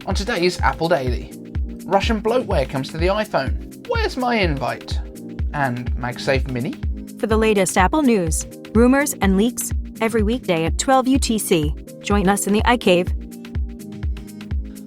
On today's Apple Daily, Russian bloatware comes to the iPhone. Where's my invite? And MagSafe Mini? For the latest Apple news, rumors, and leaks, every weekday at 12 UTC. Join us in the iCave.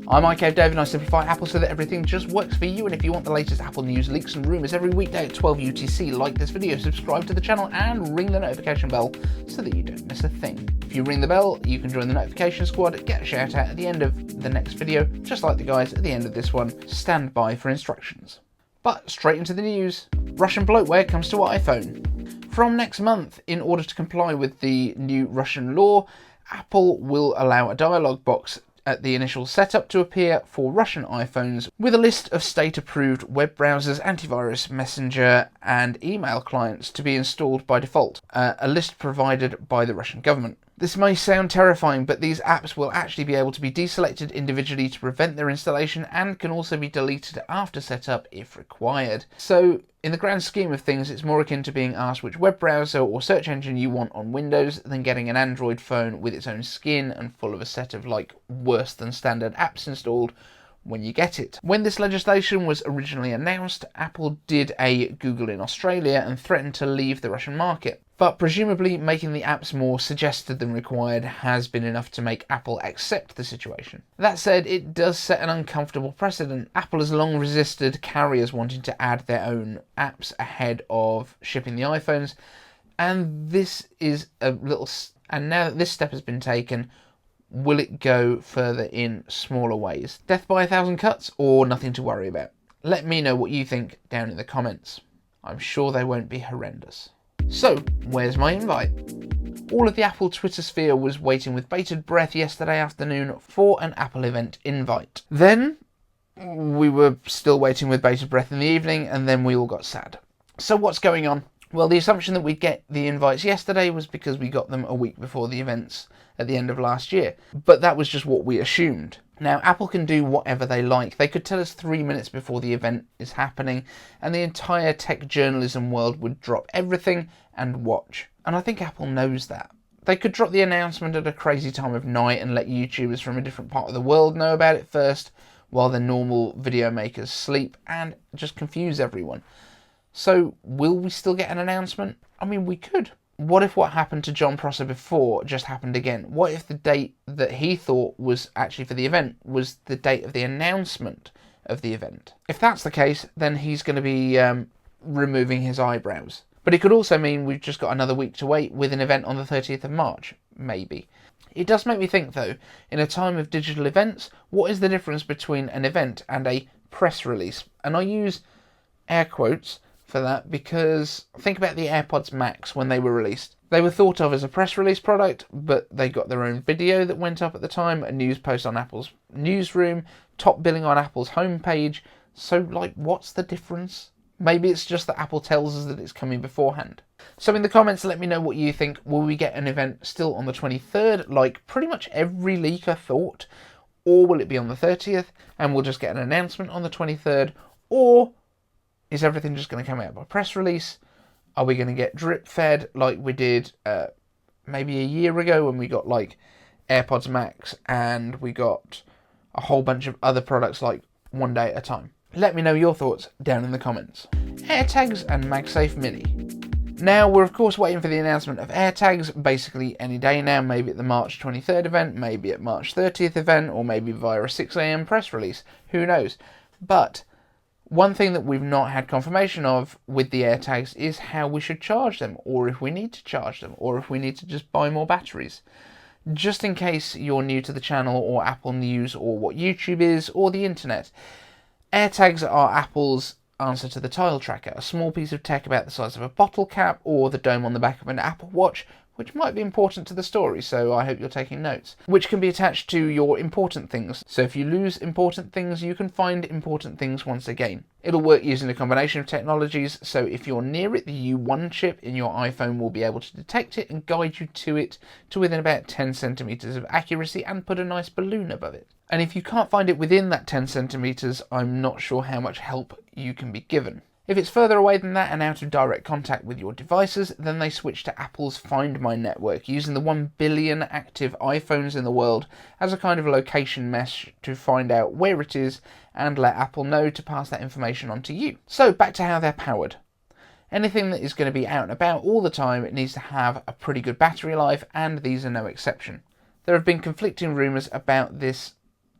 I'm iCave Dave and I simplify Apple so that everything just works for you. And if you want the latest Apple news, leaks and rumours every weekday at 12 UTC, like this video, subscribe to the channel and ring the notification bell so that you don't miss a thing. If you ring the bell, you can join the notification squad, get a shout out at the end of the next video, just like the guys at the end of this one. Stand by for instructions. But straight into the news. Russian bloatware comes to iPhone. From next month, in order to comply with the new Russian law, Apple will allow a dialog box at the initial setup to appear for Russian iPhones with a list of state-approved web browsers, antivirus, messenger and email clients to be installed by default, a list provided by the Russian government. This may sound terrifying, but these apps will actually be able to be deselected individually to prevent their installation and can also be deleted after setup if required. So, in the grand scheme of things, it's more akin to being asked which web browser or search engine you want on Windows than getting an Android phone with its own skin and full of a set of worse than standard apps installed when you get it. When this legislation was originally announced, Apple did a Google in Australia and threatened to leave the Russian market. But presumably making the apps more suggested than required has been enough to make Apple accept the situation. That said, it does set an uncomfortable precedent. Apple has long resisted carriers wanting to add their own apps ahead of shipping the iPhones, and now that this step has been taken, will it go further in smaller ways? Death by 1,000 cuts or nothing to worry about? Let me know what you think down in the comments. I'm sure they won't be horrendous. So, where's my invite? All of the Apple Twitter sphere was waiting with bated breath yesterday afternoon for an Apple event invite. Then, we were still waiting with bated breath in the evening, and then we all got sad. So what's going on? Well, the assumption that we'd get the invites yesterday was because we got them a week before the events at the end of last year. But that was just what we assumed. Now, Apple can do whatever they like. They could tell us 3 minutes before the event is happening, and the entire tech journalism world would drop everything and watch. And I think Apple knows that. They could drop the announcement at a crazy time of night and let YouTubers from a different part of the world know about it first, while the normal video makers sleep, and just confuse everyone. So, will we still get an announcement? I mean, we could. What if what happened to John Prosser before just happened again? What if the date that he thought was actually for the event was the date of the announcement of the event? If that's the case, then he's going to be removing his eyebrows. But it could also mean we've just got another week to wait with an event on the 30th of March. Maybe. It does make me think, though, in a time of digital events, what is the difference between an event and a press release? And I use air quotes for that because think about the AirPods Max when they were released. They were thought of as a press release product, but they got their own video that went up at the time, a news post on Apple's newsroom, top billing on Apple's homepage. So, what's the difference? Maybe it's just that Apple tells us that it's coming beforehand. So in the comments, let me know what you think. Will we get an event still on the 23rd, like pretty much every leaker thought? Or will it be on the 30th, and we'll just get an announcement on the 23rd? Or is everything just going to come out by press release? Are we going to get drip fed like we did maybe a year ago when we got AirPods Max and we got a whole bunch of other products one day at a time? Let me know your thoughts down in the comments. AirTags and MagSafe Mini. Now, we're of course waiting for the announcement of AirTags basically any day now, maybe at the March 23rd event, maybe at March 30th event, or maybe via a 6 AM press release. Who knows? But one thing that we've not had confirmation of with the AirTags is how we should charge them, or if we need to charge them, or if we need to just buy more batteries. Just in case you're new to the channel, or Apple News, or what YouTube is, or the internet, AirTags are Apple's answer to the tile tracker, a small piece of tech about the size of a bottle cap, or the dome on the back of an Apple Watch, which might be important to the story, so I hope you're taking notes, which can be attached to your important things. So if you lose important things, you can find important things once again. It'll work using a combination of technologies, so if you're near it, the U1 chip in your iPhone will be able to detect it and guide you to it to within about 10 centimeters of accuracy and put a nice balloon above it. And if you can't find it within that 10 centimeters, I'm not sure how much help you can be given. If it's further away than that and out of direct contact with your devices, then they switch to Apple's Find My network, using the 1 billion active iPhones in the world as a kind of location mesh to find out where it is and let Apple know to pass that information on to you. So back to how they're powered. Anything that is going to be out and about all the time, it needs to have a pretty good battery life, and these are no exception. There have been conflicting rumours about this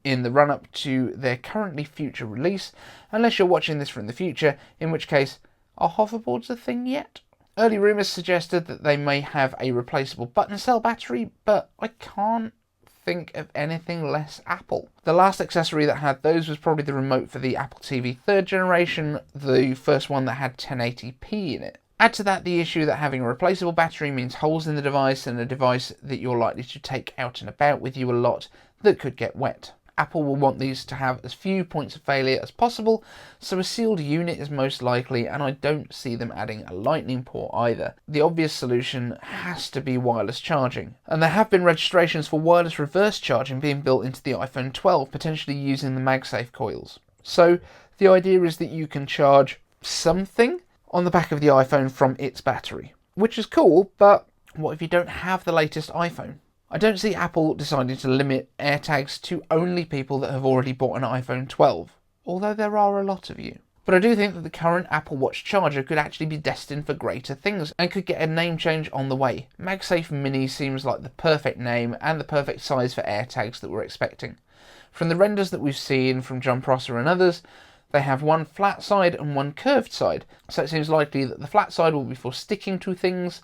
in the run-up to their currently future release, unless you're watching this from the future, in which case, are hoverboards a thing yet? Early rumours suggested that they may have a replaceable button cell battery, but I can't think of anything less Apple. The last accessory that had those was probably the remote for the Apple TV 3rd generation, the first one that had 1080p in it. Add to that the issue that having a replaceable battery means holes in the device, and a device that you're likely to take out and about with you a lot that could get wet. Apple will want these to have as few points of failure as possible, so a sealed unit is most likely, and I don't see them adding a lightning port either. The obvious solution has to be wireless charging, and there have been registrations for wireless reverse charging being built into the iPhone 12, potentially using the MagSafe coils. So the idea is that you can charge something on the back of the iPhone from its battery, which is cool, but what if you don't have the latest iPhone? I don't see Apple deciding to limit AirTags to only people that have already bought an iPhone 12, although there are a lot of you. But I do think that the current Apple Watch charger could actually be destined for greater things and could get a name change on the way. MagSafe Mini seems like the perfect name and the perfect size for AirTags that we're expecting. From the renders that we've seen from John Prosser and others, they have one flat side and one curved side, so it seems likely that the flat side will be for sticking to things,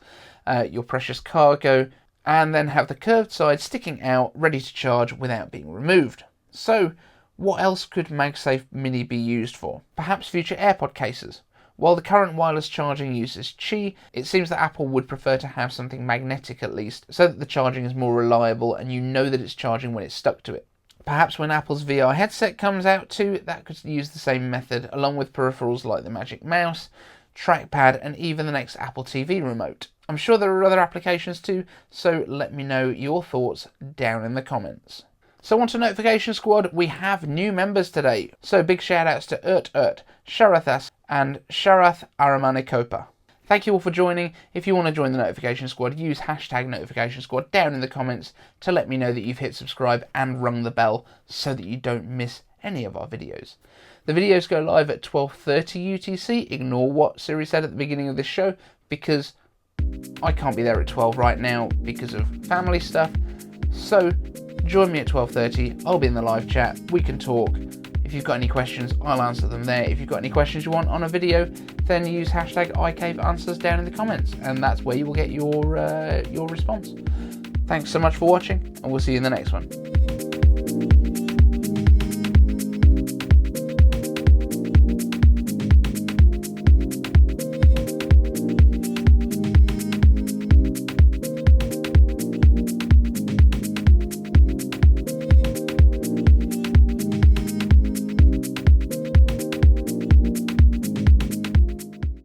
your precious cargo, and then have the curved side sticking out, ready to charge without being removed. So, what else could MagSafe Mini be used for? Perhaps future AirPod cases. While the current wireless charging uses Qi, it seems that Apple would prefer to have something magnetic at least, so that the charging is more reliable and you know that it's charging when it's stuck to it. Perhaps when Apple's VR headset comes out too, that could use the same method, along with peripherals like the Magic Mouse, trackpad, and even the next Apple TV remote. I'm sure there are other applications too, so let me know your thoughts down in the comments. So on to Notification Squad, we have new members today. So big shout outs to Urt, Sharathas, and Sharath Aramanikopa. Thank you all for joining. If you want to join the Notification Squad, use hashtag Notification Squad down in the comments to let me know that you've hit subscribe and rung the bell so that you don't miss any of our videos. The videos go live at 12:30 UTC. Ignore what Siri said at the beginning of this show, because I can't be there at 12 right now because of family stuff. So join me at 12:30. I'll be in the live chat. We can talk. If you've got any questions, I'll answer them there. If you've got any questions you want on a video, then use hashtag iCaveAnswers down in the comments, and that's where you will get your response. Thanks so much for watching, and we'll see you in the next one.